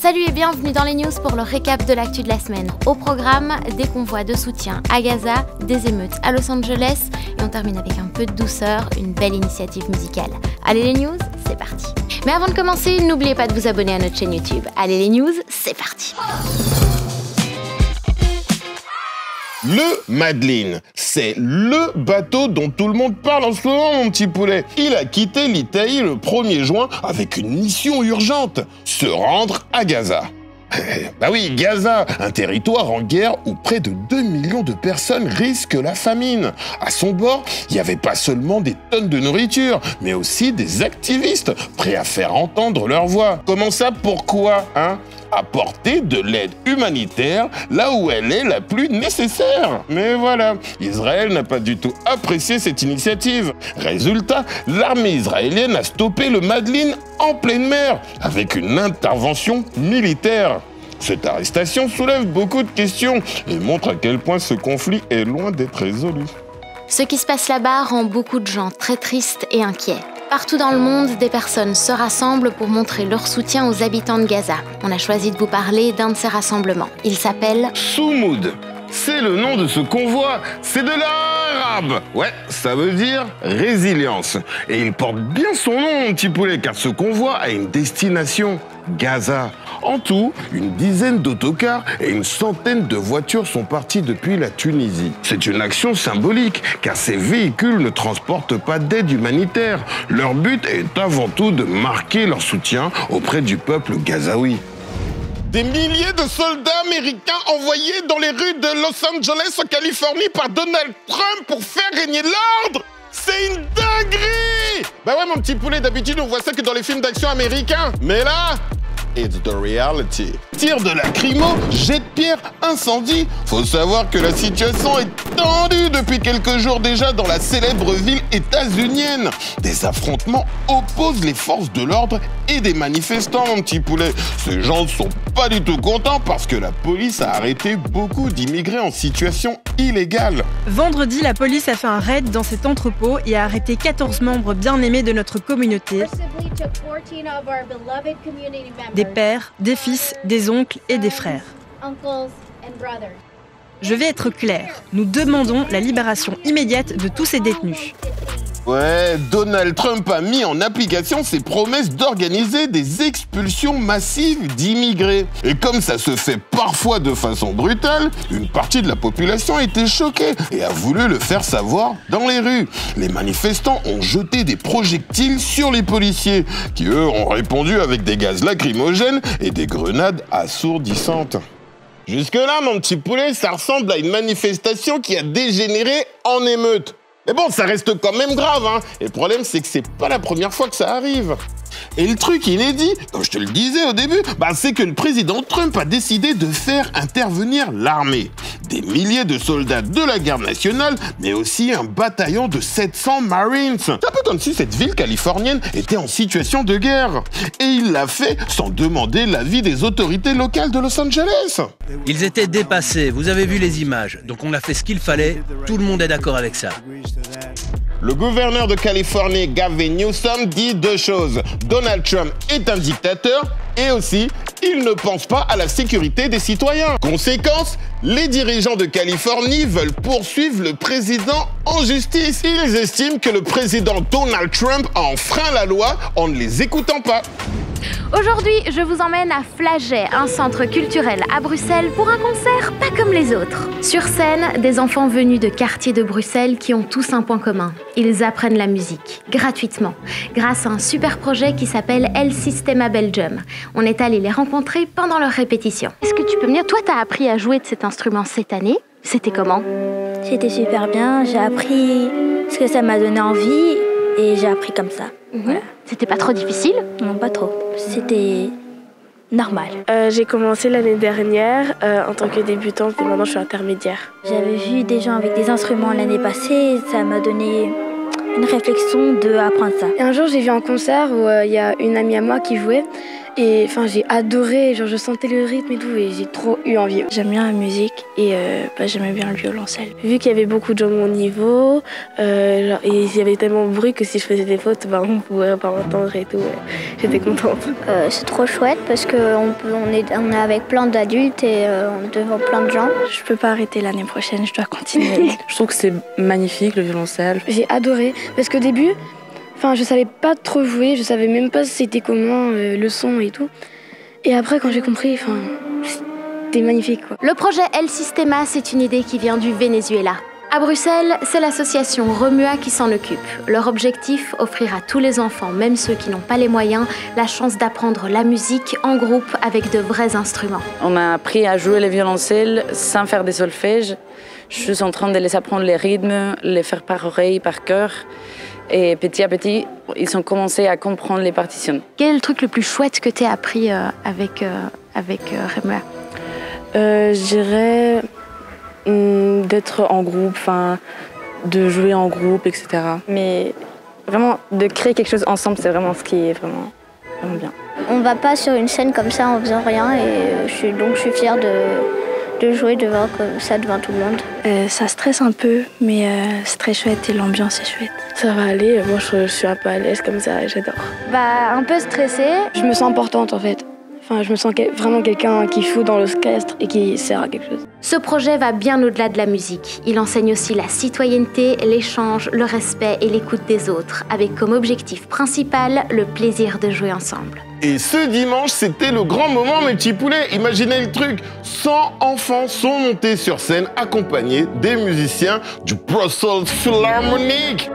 Salut et bienvenue dans les news pour le récap de l'actu de la semaine. Au programme, des convois de soutien à Gaza, des émeutes à Los Angeles et on termine avec un peu de douceur, une belle initiative musicale. Allez les news, c'est parti. Mais avant de commencer, n'oubliez pas de vous abonner à notre chaîne YouTube. Allez les news, c'est parti. Le Madeleine, c'est le bateau dont tout le monde parle en ce moment, mon petit poulet. Il a quitté l'Italie le 1er juin avec une mission urgente, se rendre à Gaza. Bah oui, Gaza, un territoire en guerre où près de 2 millions de personnes risquent la famine. À son bord, il n'y avait pas seulement des tonnes de nourriture, mais aussi des activistes prêts à faire entendre leur voix. Comment ça, pourquoi, hein ? Apporter de l'aide humanitaire là où elle est la plus nécessaire. Mais voilà, Israël n'a pas du tout apprécié cette initiative. Résultat, l'armée israélienne a stoppé le Madeleine en pleine mer avec une intervention militaire. Cette arrestation soulève beaucoup de questions et montre à quel point ce conflit est loin d'être résolu. Ce qui se passe là-bas rend beaucoup de gens très tristes et inquiets. Partout dans le monde, des personnes se rassemblent pour montrer leur soutien aux habitants de Gaza. On a choisi de vous parler d'un de ces rassemblements. Il s'appelle Soumoud. C'est le nom de ce convoi. C'est de l'arabe. Ouais, ça veut dire résilience. Et il porte bien son nom, mon petit poulet, car ce convoi a une destination, Gaza. En tout, une dizaine d'autocars et une centaine de voitures sont partis depuis la Tunisie. C'est une action symbolique, car ces véhicules ne transportent pas d'aide humanitaire. Leur but est avant tout de marquer leur soutien auprès du peuple gazaoui. Des milliers de soldats américains envoyés dans les rues de Los Angeles en Californie par Donald Trump pour faire régner l'ordre. C'est une dinguerie! Bah ouais, mon petit poulet, d'habitude on voit ça que dans les films d'action américains. Mais là, it's the reality. Tir de lacrymo, jet de pierre, incendie. Faut savoir que la situation est tendue depuis quelques jours déjà dans la célèbre ville états-unienne. Des affrontements opposent les forces de l'ordre et des manifestants, mon petit poulet. Ces gens ne sont pas du tout contents parce que la police a arrêté beaucoup d'immigrés en situation illégale. Vendredi, la police a fait un raid dans cet entrepôt et a arrêté 14 membres bien aimés de notre communauté. Des pères, des fils, des oncles et des frères. Je vais être clair, nous demandons la libération immédiate de tous ces détenus. Ouais, Donald Trump a mis en application ses promesses d'organiser des expulsions massives d'immigrés. Et comme ça se fait parfois de façon brutale, une partie de la population a été choquée et a voulu le faire savoir dans les rues. Les manifestants ont jeté des projectiles sur les policiers, qui eux ont répondu avec des gaz lacrymogènes et des grenades assourdissantes. Jusque-là, mon petit poulet, ça ressemble à une manifestation qui a dégénéré en émeute. Mais bon, ça reste quand même grave, hein. Et le problème, c'est que c'est pas la première fois que ça arrive. Et le truc inédit, comme je te le disais au début, c'est que le président Trump a décidé de faire intervenir l'armée. Des milliers de soldats de la garde nationale, mais aussi un bataillon de 700 Marines. C'est un peu comme si cette ville californienne était en situation de guerre. Et il l'a fait sans demander l'avis des autorités locales de Los Angeles. Ils étaient dépassés, vous avez vu les images. Donc on a fait ce qu'il fallait, tout le monde est d'accord avec ça. Le gouverneur de Californie, Gavin Newsom, dit deux choses. Donald Trump est un dictateur et aussi, il ne pense pas à la sécurité des citoyens. Conséquence, les dirigeants de Californie veulent poursuivre le président en justice. Ils estiment que le président Donald Trump a enfreint la loi en ne les écoutant pas. Aujourd'hui, je vous emmène à Flagey, un centre culturel à Bruxelles pour un concert pas comme les autres. Sur scène, des enfants venus de quartiers de Bruxelles qui ont tous un point commun. Ils apprennent la musique, gratuitement, grâce à un super projet qui s'appelle El Sistema Belgium. On est allé les rencontrer pendant leur répétition. Est-ce que tu peux me dire, toi, t'as appris à jouer de cet instrument cette année? C'était comment? C'était super bien, j'ai appris ce que ça m'a donné envie et j'ai appris comme ça. Voilà. C'était pas trop difficile? Non, pas trop. C'était normal. J'ai commencé l'année dernière en tant que débutante et maintenant je suis intermédiaire. J'avais vu des gens avec des instruments l'année passée, ça m'a donné une réflexion d'apprendre ça. Et un jour j'ai vu un concert où il y a une amie à moi qui jouait Et enfin, j'ai adoré, genre je sentais le rythme et tout, et j'ai trop eu envie. J'aime bien la musique et j'aimais bien le violoncelle. Vu qu'il y avait beaucoup de gens de mon niveau, et il y avait tellement de bruit que si je faisais des fautes, on ne pourrait pas m'entendre et tout. J'étais contente. C'est trop chouette parce qu'on est avec plein d'adultes et devant plein de gens. Je peux pas arrêter l'année prochaine, je dois continuer. Je trouve que c'est magnifique le violoncelle. J'ai adoré parce qu'au début, je savais pas trop jouer, je savais même pas c'était comment le son et tout. Et après quand j'ai compris, c'était magnifique quoi. Le projet El Sistema, c'est une idée qui vient du Venezuela. À Bruxelles, c'est l'association Remua qui s'en occupe. Leur objectif, offrir à tous les enfants, même ceux qui n'ont pas les moyens, la chance d'apprendre la musique en groupe avec de vrais instruments. On m'a appris à jouer le violoncelle sans faire des solfèges. Je suis en train de les apprendre les rythmes, les faire par oreille, par cœur. Et petit à petit, ils ont commencé à comprendre les partitions. Quel est le truc le plus chouette que tu as appris avec Remua? Je dirais d'être en groupe, de jouer en groupe, etc. Mais vraiment, de créer quelque chose ensemble, c'est vraiment ce qui est vraiment bien. On va pas sur une scène comme ça en faisant rien et je suis fière de jouer devant ça devant tout le monde. Ça stresse un peu, mais c'est très chouette et l'ambiance est chouette. Ça va aller, moi je suis un peu à l'aise comme ça, j'adore. Un peu stressée. Je me sens importante en fait. Je me sens vraiment quelqu'un qui fout dans l'orchestre et qui sert à quelque chose. Ce projet va bien au-delà de la musique. Il enseigne aussi la citoyenneté, l'échange, le respect et l'écoute des autres, avec comme objectif principal le plaisir de jouer ensemble. Et ce dimanche, c'était le grand moment, mes petits poulets. Imaginez le truc, 100 enfants sont montés sur scène accompagnés des musiciens du Brussels Philharmonic.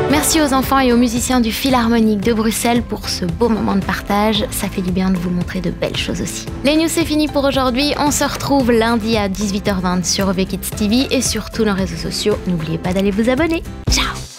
Merci aux enfants et aux musiciens du Philharmonique de Bruxelles pour ce beau moment de partage. Ça fait du bien de vous montrer de belles choses aussi. Les news, c'est fini pour aujourd'hui. On se retrouve lundi à 18h20 sur OV Kids TV et sur tous nos réseaux sociaux. N'oubliez pas d'aller vous abonner. Ciao!